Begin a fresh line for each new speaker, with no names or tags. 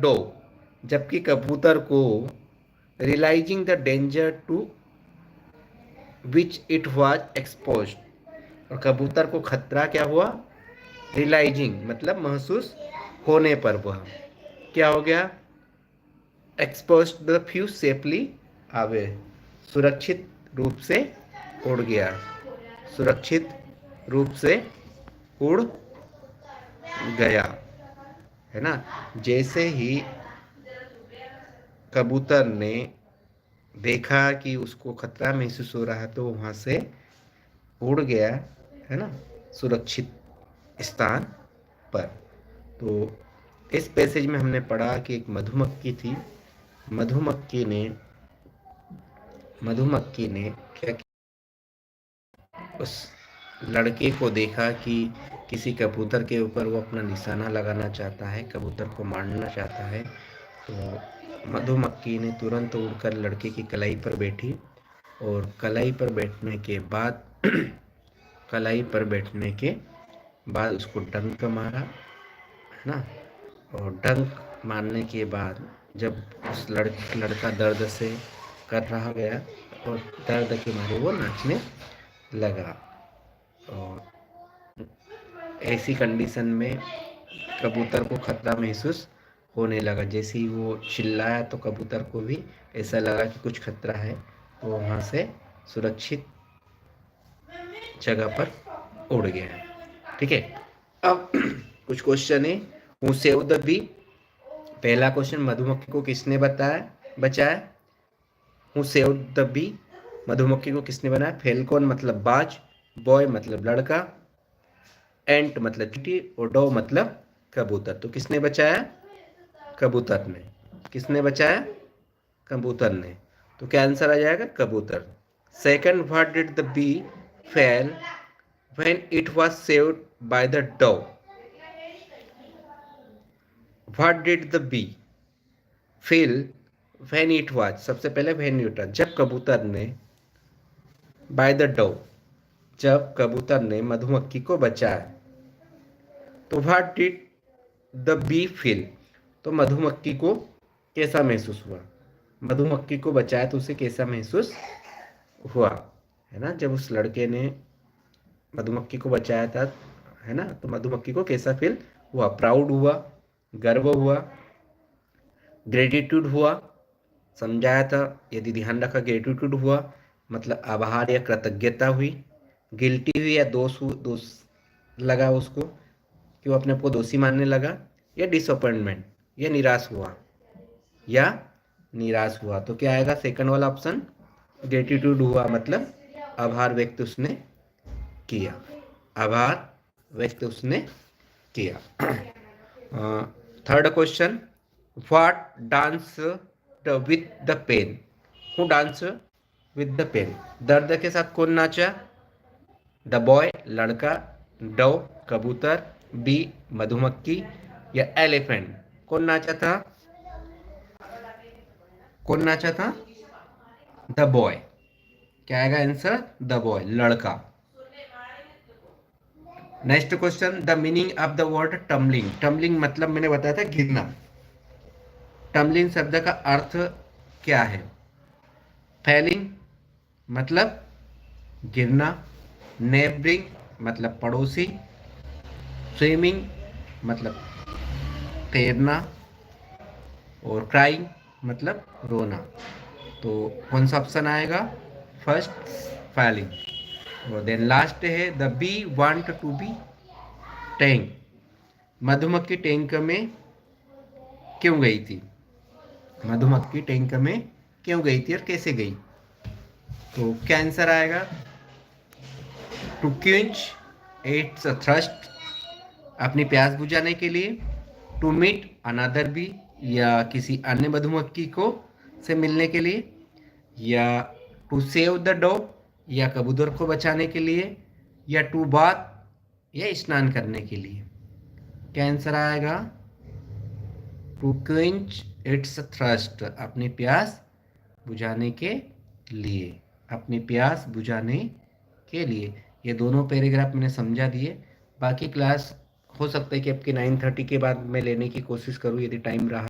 Dough, जबकि कबूतर को realizing the danger to which it was expose, और कबूतर को खतरा क्या हुआ, रियलाइजिंग मतलब महसूस होने पर वह क्या हो गया, एक्सपोज द फ्यू सेफली आवे, सुरक्षित रूप से उड़ गया, सुरक्षित रूप से उड़ गया, है ना। जैसे ही कबूतर ने देखा कि उसको खतरा महसूस हो रहा है तो वहाँ से उड़ गया, है ना, सुरक्षित स्थान पर। तो इस पैसेज में हमने पढ़ा कि एक मधुमक्खी थी, मधुमक्खी ने क्या किया, उस लड़के को देखा कि किसी कबूतर के ऊपर वो अपना निशाना लगाना चाहता है, कबूतर को मारना चाहता है। तो मधुमक्खी ने तुरंत उड़कर लड़के की कलाई पर बैठी, और कलाई पर बैठने के बाद कलाई पर बैठने के बाद उसको डंक मारा, है ना। और डंक मारने के बाद जब उस लड़का दर्द से कर रहा गया और दर्द के मारे वो नाचने लगा। और ऐसी कंडीशन में कबूतर को खतरा महसूस होने लगा। जैसे ही वो चिल्लाया तो कबूतर को भी ऐसा लगा कि कुछ खतरा है, तो वहाँ से सुरक्षित जगह पर उड़ गया है। ठीक है, अब कुछ क्वेश्चन है। हु सेव द बी, पहला क्वेश्चन, मधुमक्खी को किसने बचाया। हु सेव द बी, मधुमक्खी को किसने बनाया। फेल्कॉन मतलब बाज, बॉय मतलब लड़का, एंट मतलब चींटी, और डो मतलब कबूतर। तो किसने बचाया, कबूतर ने। किसने बचाया, कबूतर ने। तो क्या आंसर आ जाएगा, कबूतर। Second, what did the bee fail when it was saved by the dove. What did the bee feel when it was, सबसे पहले when it was, जब कबूतर ने, by the dove, जब कबूतर ने मधुमक्खी को बचाया। तो what did the bee feel, तो मधुमक्खी को कैसा महसूस हुआ, मधुमक्खी को बचाया तो उसे कैसा महसूस हुआ, है ना। जब उस लड़के ने मधुमक्खी को बचाया था, है ना, तो मधुमक्खी को कैसा फील हुआ, प्राउड हुआ, गर्व हुआ, ग्रेटिट्यूड हुआ, समझाया था, यदि ध्यान रखा, ग्रेटिट्यूड हुआ मतलब आभार या कृतज्ञता हुई, गिल्टी हुई या दोष लगा उसको कि वो अपने आप को दोषी मानने लगा, या डिसअपॉइंटमेंट या निराश हुआ। तो क्या आएगा, सेकंड वाला ऑप्शन, ग्रेटिट्यूड हुआ मतलब आभार व्यक्त उसने किया, आभार व्यक्त उसने किया। Third question, what dance with the pain, who dance with the pain, दर्द के साथ कौन नाचा, द बॉय लड़का, डव कबूतर, बी मधुमक्खी, या एलिफेंट, कौन नाचा था, कौन नाचा था, द बॉय। क्या आएगा आंसर, द बॉय लड़का। Next question, the meaning of the word tumbling, tumbling मतलब मैंने बताया था गिरना, टम्बलिंग शब्द का अर्थ क्या है, फेलिंग मतलब गिरना, नेबरिंग मतलब पड़ोसी, स्विमिंग मतलब तैरना, और क्राइंग मतलब रोना। तो कौन सा ऑप्शन आएगा, फर्स्ट फेलिंग। और देन लास्ट है, the bee want to be tank, मधुमक्खी टैंक में क्यों गई थी, मधुमक्खी टैंक में क्यों गई थी और कैसे गई। तो क्या आंसर आएगा, टू क्विंच इट्स थ्रस्ट, अपनी प्यास बुझाने के लिए, टू मीट अनदर बी, या किसी अन्य मधुमक्खी को से मिलने के लिए, या टू सेव द डॉग, या कबूतर को बचाने के लिए, या टू बाथ या स्नान करने के लिए। क्या आंसर आएगा, टू क्विंच इट्स थ्रस्ट, अपनी प्यास बुझाने के लिए, अपनी प्यास बुझाने के लिए। ये दोनों पैराग्राफ मैंने समझा दिए। बाकी क्लास हो सकता है कि आपके 9:30 के बाद मैं लेने की कोशिश करूँ यदि टाइम रहा।